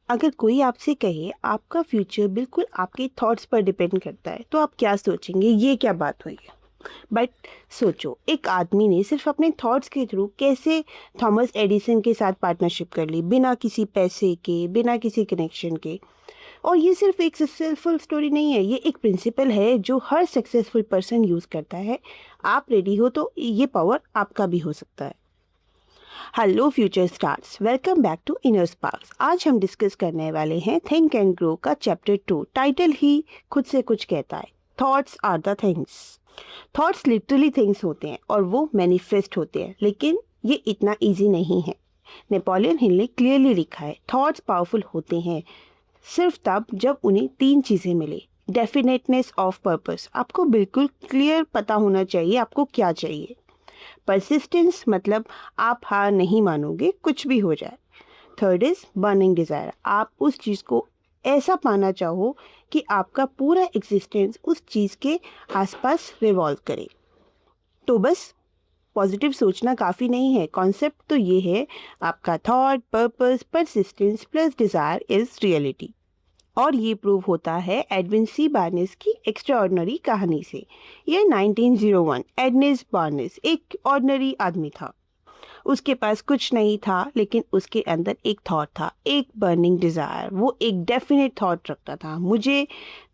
अगर कोई आपसे कहे आपका फ्यूचर बिल्कुल आपके थॉट्स पर डिपेंड करता है तो आप क्या सोचेंगे, ये क्या बात हुई है। बट सोचो, एक आदमी ने सिर्फ अपने थॉट्स के थ्रू कैसे थॉमस एडिसन के साथ पार्टनरशिप कर ली, बिना किसी पैसे के, बिना किसी कनेक्शन के। और ये सिर्फ एक सक्सेसफुल स्टोरी नहीं है, ये एक प्रिंसिपल है जो हर सक्सेसफुल पर्सन यूज़ करता है। आप रेडी हो तो ये पावर आपका भी हो सकता है। Hello future stars, welcome back to inner sparks. आज हम डिस्कस करने वाले हैं थिंक एंड ग्रो का चैप्टर 2। टाइटल ही खुद से कुछ कहता है, thoughts are the things. Thoughts literally things होते हैं और वो मैनिफेस्ट होते हैं, लेकिन ये इतना इजी नहीं है। नेपोलियन हिल ने क्लियरली लिखा है, थॉट्स पावरफुल होते हैं सिर्फ तब जब उन्हें तीन चीज़ें मिले। डेफिनेटनेस ऑफ पर्पस, आपको बिल्कुल क्लियर पता होना चाहिए आपको क्या चाहिए। परसिस्टेंस, मतलब आप हार नहीं मानोगे कुछ भी हो जाए। थर्ड इज बर्निंग डिज़ायर, आप उस चीज़ को ऐसा पाना चाहो कि आपका पूरा एग्जिस्टेंस उस चीज़ के आसपास रिवॉल्व करे। तो बस पॉजिटिव सोचना काफ़ी नहीं है, कॉन्सेप्ट तो ये है, आपका thought, purpose, persistence plus desire is reality. और ये प्रूव होता है एडविन सी बार्नेस की एक्स्ट्राऑर्डिनरी कहानी से। ये 1901, एडनिस बार्नेस एक ऑर्डिनरी आदमी था। उसके पास कुछ नहीं था, लेकिन उसके अंदर एक थॉट था, एक बर्निंग डिज़ायर। वो एक डेफिनेट थॉट रखता था, मुझे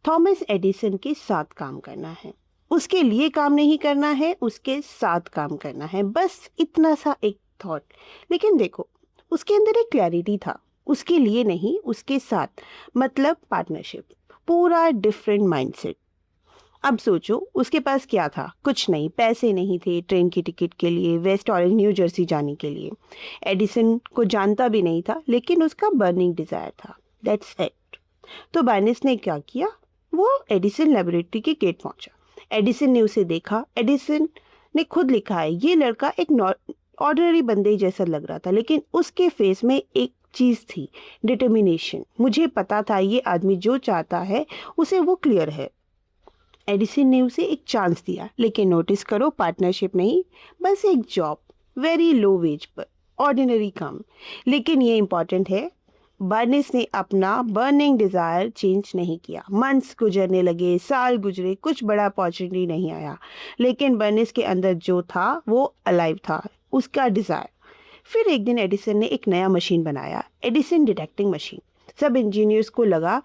थॉमस एडिसन के साथ काम करना है। उसके लिए काम नहीं करना है, उसके साथ काम करना है, बस इतना सा एक थॉट। लेकिन देखो, उसके अंदर एक क्लैरिटी था, उसके लिए नहीं उसके साथ, मतलब पार्टनरशिप। पूरा डिफरेंट माइंडसेट। अब सोचो, उसके पास क्या था? कुछ नहीं, पैसे नहीं थे ट्रेन की टिकट के लिए वेस्ट ऑरेंज न्यू जर्सी जाने के लिए। एडिसन को जानता भी नहीं था, लेकिन उसका बर्निंग डिज़ायर था, दैट्स इट। तो बार्नेस ने क्या किया, वो एडिसन लेबोरेटरी के गेट पहुंचा। एडिसन ने उसे देखा। एडिसन ने खुद लिखा है, ये लड़का एक ऑर्डिनरी बंदे जैसा लग रहा था, लेकिन उसके फेस में एक चीज़ थी, डिटर्मिनेशन। मुझे पता था ये आदमी जो चाहता है उसे वो क्लियर है। एडिसन ने उसे एक चांस दिया, लेकिन नोटिस करो, पार्टनरशिप नहीं, बस एक जॉब, वेरी लो वेज पर, ऑर्डिनरी काम। लेकिन ये इंपॉर्टेंट है, बर्निस ने अपना बर्निंग डिज़ायर चेंज नहीं किया। मंथ्स गुजरने लगे, साल गुजरे, कुछ बड़ा अपॉर्चुनिटी नहीं आया, लेकिन बर्निस के अंदर जो था वो अलाइव था, उसका डिज़ायर। फिर एक दिन एडिसन ने एक नया मशीन बनाया, एडिसन डिटेक्टिंग मशीन। सब इंजीनियर्स को लगा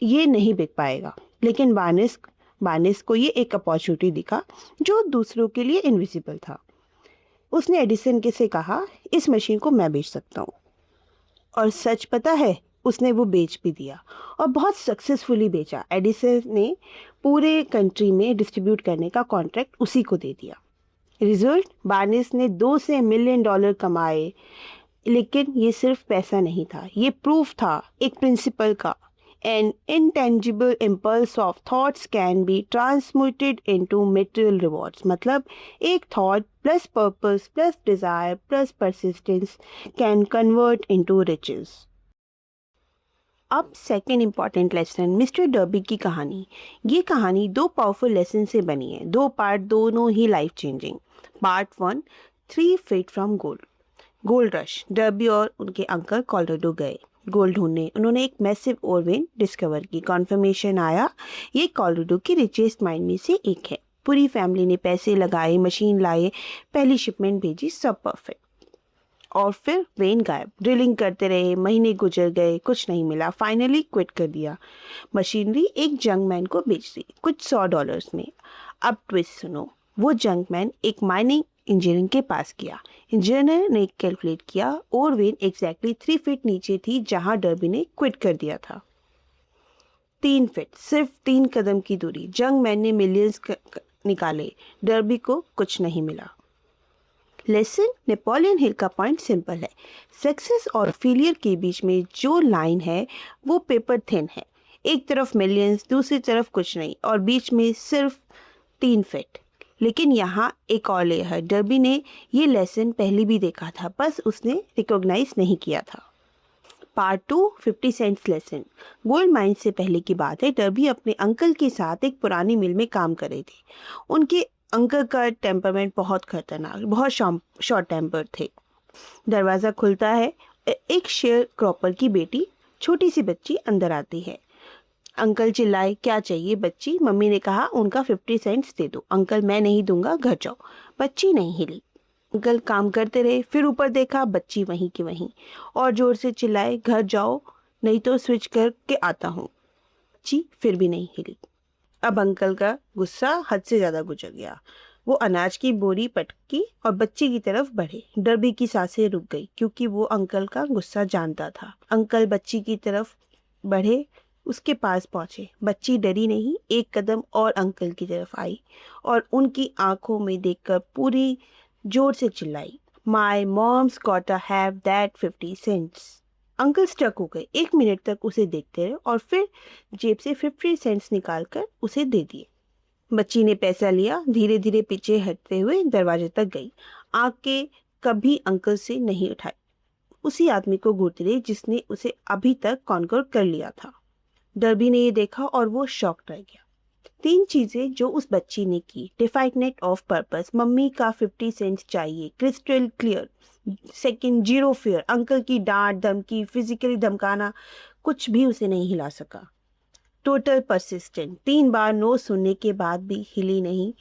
ये नहीं बिक पाएगा, लेकिन बार्निस बार्निस को ये एक अपॉर्चुनिटी दिखा जो दूसरों के लिए इनविजिबल था। उसने एडिसन के से कहा, इस मशीन को मैं बेच सकता हूँ। और सच पता है, उसने वो बेच भी दिया, और बहुत सक्सेसफुली बेचा। एडिसन ने पूरे कंट्री में डिस्ट्रीब्यूट करने का कॉन्ट्रैक्ट उसी को दे दिया। रिजल्ट, बार्निस ने $2 से $1 मिलियन कमाए। लेकिन ये सिर्फ पैसा नहीं था, ये प्रूफ था एक प्रिंसिपल का। An intangible impulse of thoughts can be transmuted into material rewards। मतलब एक thought plus purpose plus desire plus persistence can convert into riches। अब second important lesson, mister derby की कहानी। ये कहानी दो पावरफुल लेसन से बनी है, दो पार्ट, दोनों ही life changing. Part 1, 3 feet from gold. Gold rush, Derby और उनके अंकल कोलोराडो गए गोल्ड ढूंढने। उन्होंने एक मैसिव ओर वेन डिस्कवर की। कॉन्फर्मेशन आया, ये कोलोराडो की रिचेस्ट माइन में से एक है। पूरी फैमिली ने पैसे लगाए, मशीन लाए, पहली शिपमेंट भेजी, सब परफेक्ट। और फिर वेन गायब। ड्रिलिंग करते रहे, महीने गुजर गए, कुछ नहीं मिला। फाइनली क्विट कर दिया। मशीनरी एक जंगमैन को बेच दी, कुछ $100 में। अब ट्विस्ट सुनो, वो जंगमैन एक माइनिंग इंजीनियर के पास गया। इंजीनियर ने कैलकुलेट किया, और वेन एग्जैक्टली 3 feet नीचे थी जहां डर्बी ने क्विट कर दिया था। 3 feet, सिर्फ 3 कदम की दूरी। जंगमैन ने मिलियंस निकाले, डर्बी को कुछ नहीं मिला। लेसन, नेपोलियन हिल का पॉइंट सिंपल है, सक्सेस और फेलियर के बीच में जो लाइन है वो पेपर थिन है। एक तरफ मिलियंस, दूसरी तरफ कुछ नहीं, और बीच में सिर्फ 3 feet। लेकिन यहाँ एक और लेयर है। डर्बी ने ये लेसन पहले भी देखा था, बस उसने रिकॉग्नाइज नहीं किया था। Part 2, 50 cents lesson. Gold mine से पहले की बात है, डर्बी अपने अंकल के साथ एक पुरानी मिल में काम कर रहे थे। उनके अंकल का टेम्परमेंट बहुत खतरनाक, बहुत शॉर्ट टेम्पर थे। दरवाज़ा खुलता है, एक शेयर क्रॉपर की बेटी छोटी सी बच्ची अंदर आती है। अंकल चिल्लाए, क्या चाहिए बच्ची? मम्मी ने कहा, उनका 50 सेंट्स दे दो। अंकल, मैं नहीं दूंगा, घर जाओ। बच्ची नहीं हिली। अंकल काम करते रहे, फिर ऊपर देखा, बच्ची वहीं की वहीं, और जोर से चिल्लाए, घर जाओ नहीं तो स्विच करके आता हूँ। बच्ची फिर भी नहीं हिली। अब अंकल का गुस्सा हद से ज़्यादा गुजर गया। वो अनाज की बोरी पटकी और बच्ची की तरफ बढ़े। डर्बी की सांसें रुक गई क्योंकि वो अंकल का गुस्सा जानता था। अंकल बच्ची की तरफ बढ़े, उसके पास पहुंचे। बच्ची डरी नहीं, एक कदम और अंकल की तरफ आई और उनकी आंखों में देखकर पूरी जोर से चिल्लाई, my mom's got a have that 50 cents. Uncle stuck हो गए। 1 मिनट तक उसे देखते रहे और फिर जेब से 50 सेंट्स निकालकर उसे दे दिए। बच्ची ने पैसा लिया, धीरे धीरे पीछे हटते हुए दरवाजे तक गई। आंखें कभी अंकल से नहीं उठाई। उसी आदमी को घूरती रही जिसने उसे अभी तक कॉन्कर कर लिया था। डर्बी ने ये देखा और वो शॉक्ड रह गया। 3 चीजें जो उस बच्ची ने की। डिफाइनेट ऑफ पर्पस, मम्मी का 50 सेंट्स चाहिए, crystal clear. Second, zero fear, uncle की डांट धमकी, फिजिकली धमकाना, कुछ भी उसे नहीं हिला सका। टोटल परसिस्टेंट, 3 बार नो सुनने के बाद भी हिली नहीं।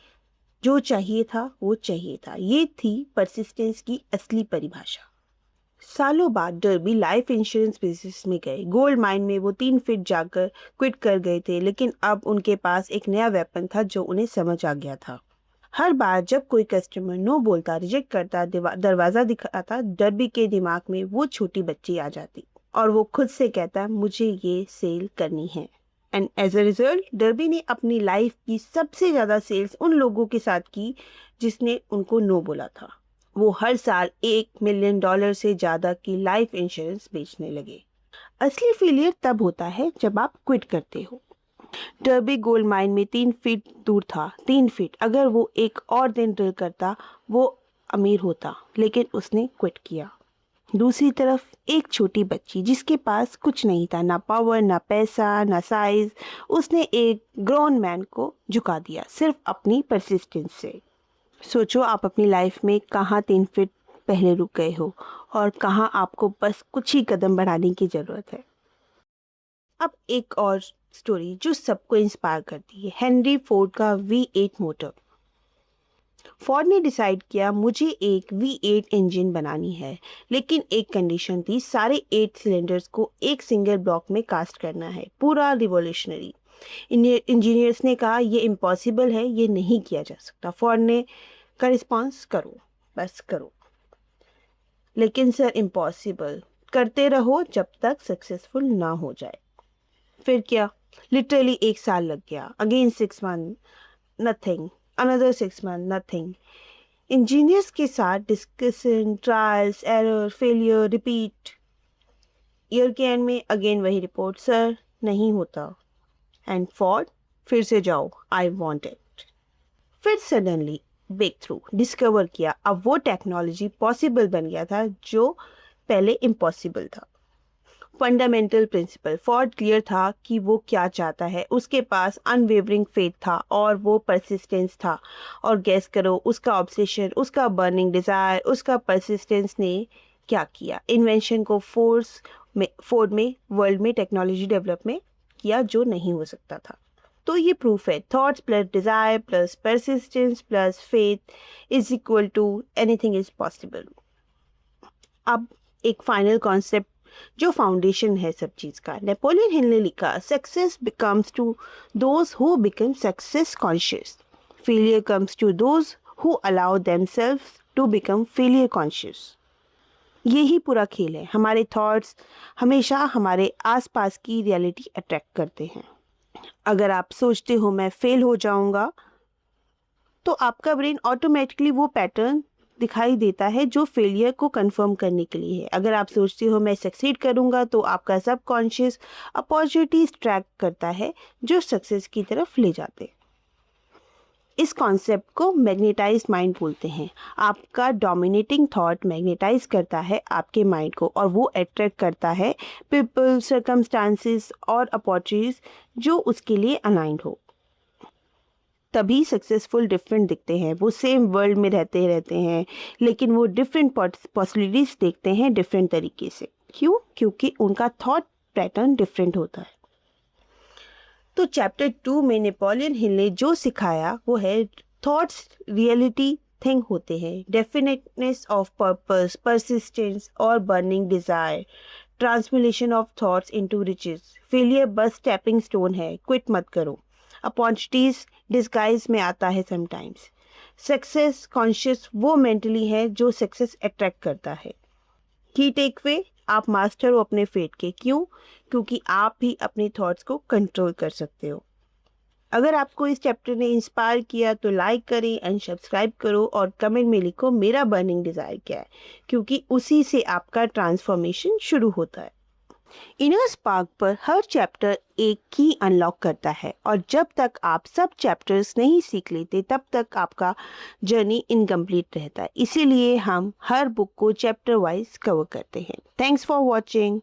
जो चाहिए था वो चाहिए था। ये थी परसिस्टेंस की असली परिभाषा। सालों बाद डर्बी लाइफ इंश्योरेंस बिजनेस में गए। गोल्ड माइन में वो 3 फीट जाकर क्विट कर गए थे, लेकिन अब उनके पास एक नया वेपन था जो उन्हें समझ आ गया था। हर बार जब कोई कस्टमर नो बोलता, रिजेक्ट करता, दरवाजा दिखाता, डर्बी के दिमाग में वो छोटी बच्ची आ जाती और वो खुद से कहता, मुझे ये सेल करनी है। And as a result Derby ने अपनी लाइफ की सबसे ज़्यादा सेल्स उन लोगों के साथ की जिसने उनको नो बोला था। वो हर साल $1 मिलियन से ज़्यादा की लाइफ इंश्योरेंस बेचने लगे। असली फेलियर तब होता है जब आप क्विट करते हो। डर्बी गोल्ड माइन में 3 फीट दूर था। 3 फीट। अगर वो एक और दिन ड्रिल करता वो अमीर होता, लेकिन उसने क्विट किया। दूसरी तरफ एक छोटी बच्ची जिसके पास कुछ नहीं था, ना पावर, ना पैसा, ना साइज, उसने एक ग्रोन मैन को झुका दिया सिर्फ अपनी परसिस्टेंस से। सोचो आप अपनी लाइफ में कहाँ 3 फीट पहले रुक गए हो और कहाँ आपको बस कुछ ही कदम बढ़ाने की ज़रूरत है। अब एक और स्टोरी जो सबको इंस्पायर करती है, हेनरी फोर्ड का V8 मोटर। फोर्ड ने डिसाइड किया मुझे एक V8 इंजन बनानी है, लेकिन एक कंडीशन थी, सारे 8 सिलेंडर्स को एक सिंगल ब्लॉक में कास्ट करना है। पूरा रिवोल्यूशनरी। इंजीनियर्स ने कहा ये इम्पॉसिबल है, ये नहीं किया जा सकता। फोर्ड ने का रिस्पॉन्स, करो, बस करो। लेकिन सर इम्पॉसिबल, करते रहो जब तक सक्सेसफुल ना हो जाए। फिर क्या? लिटरली 1 साल लग गया। Again 6 month, nothing. Another 6 month, nothing. Engineers के साथ discussion, trials, error, failure, repeat. Year के एंड में अगेन वही रिपोर्ट, सर नहीं होता। एंड फोर्ड, फिर से जाओ, आई वॉन्ट इट। फिर सडनली ब्रेक थ्रू, डिस्कवर किया। अब वो टेक्नोलॉजी पॉसिबल बन गया था जो पहले इम्पॉसिबल था। फंडामेंटल प्रिंसिपल, फोर्ड क्लियर था कि वो क्या चाहता है। उसके पास अनवेवरिंग फेथ था और वो परसिस्टेंस था। और गेस करो, उसका ऑब्सेशन, उसका बर्निंग डिजायर, उसका परसिस्टेंस ने क्या किया? इन्वेंशन को फोर्ड में वर्ल्ड में टेक्नोलॉजी डेवलपमेंट किया जो नहीं हो सकता था। तो ये प्रूफ है, thoughts plus desire plus persistence plus faith is equal to anything is possible. अब एक फाइनल कॉन्सेप्ट जो फाउंडेशन है सब चीज़ का। नेपोलियन हिल ने लिखा, success becomes to those who become success conscious, failure comes to those who allow themselves to become failure conscious. यही पूरा खेल है। हमारे थॉट्स हमेशा हमारे आसपास की रियलिटी अट्रैक्ट करते हैं। अगर आप सोचते हो मैं फेल हो जाऊंगा, तो आपका ब्रेन ऑटोमेटिकली वो पैटर्न दिखाई देता है जो फेलियर को कंफर्म करने के लिए है। अगर आप सोचते हो मैं सक्सीड करूंगा, तो आपका सबकॉन्शियस अपॉर्चुनिटीज ट्रैक करता है जो सक्सेस की तरफ ले जाते हैं। इस कॉन्सेप्ट को मैग्नेटाइज्ड माइंड बोलते हैं। आपका डोमिनेटिंग थॉट मैग्नेटाइज करता है आपके माइंड को और वो अट्रैक्ट करता है पीपल, सर्कमस्टांसेस और अपॉर्चुनिटीज जो उसके लिए अलाइंड हो। तभी सक्सेसफुल डिफरेंट दिखते हैं। वो सेम वर्ल्ड में रहते हैं, लेकिन वो डिफरेंट पॉसिबिलिटीज देखते हैं डिफरेंट तरीके से। क्यों? क्योंकि उनका थॉट पैटर्न डिफरेंट होता है। तो चैप्टर 2 में नेपोलियन हिल ने जो सिखाया वो है थॉट्स रियलिटी थिंग होते हैं, डेफिनेटनेस ऑफ पर्पस, परसिस्टेंस और burning desire, transmutation of thoughts into riches, failure बस स्टेपिंग स्टोन है, क्विट मत करो, अपॉर्चुनिटीज डिस्गाइज में आता है समटाइम्स, सक्सेस कॉन्शियस वो मेंटली है जो सक्सेस अट्रैक्ट करता है। की टेक वे, आप मास्टर हो अपने फेट के। क्यों? क्योंकि आप भी अपने थॉट्स को कंट्रोल कर सकते हो। अगर आपको इस चैप्टर ने इंस्पायर किया तो लाइक करें एंड सब्सक्राइब करो और कमेंट में लिखो मेरा बर्निंग डिज़ायर क्या है, क्योंकि उसी से आपका ट्रांसफॉर्मेशन शुरू होता है। इनर स्पार्क पर हर चैप्टर एक की अनलॉक करता है और जब तक आप सब चैप्टर्स नहीं सीख लेते तब तक आपका जर्नी इनकम्प्लीट रहता है। इसीलिए हम हर बुक को चैप्टर वाइज कवर करते हैं। Thanks for watching.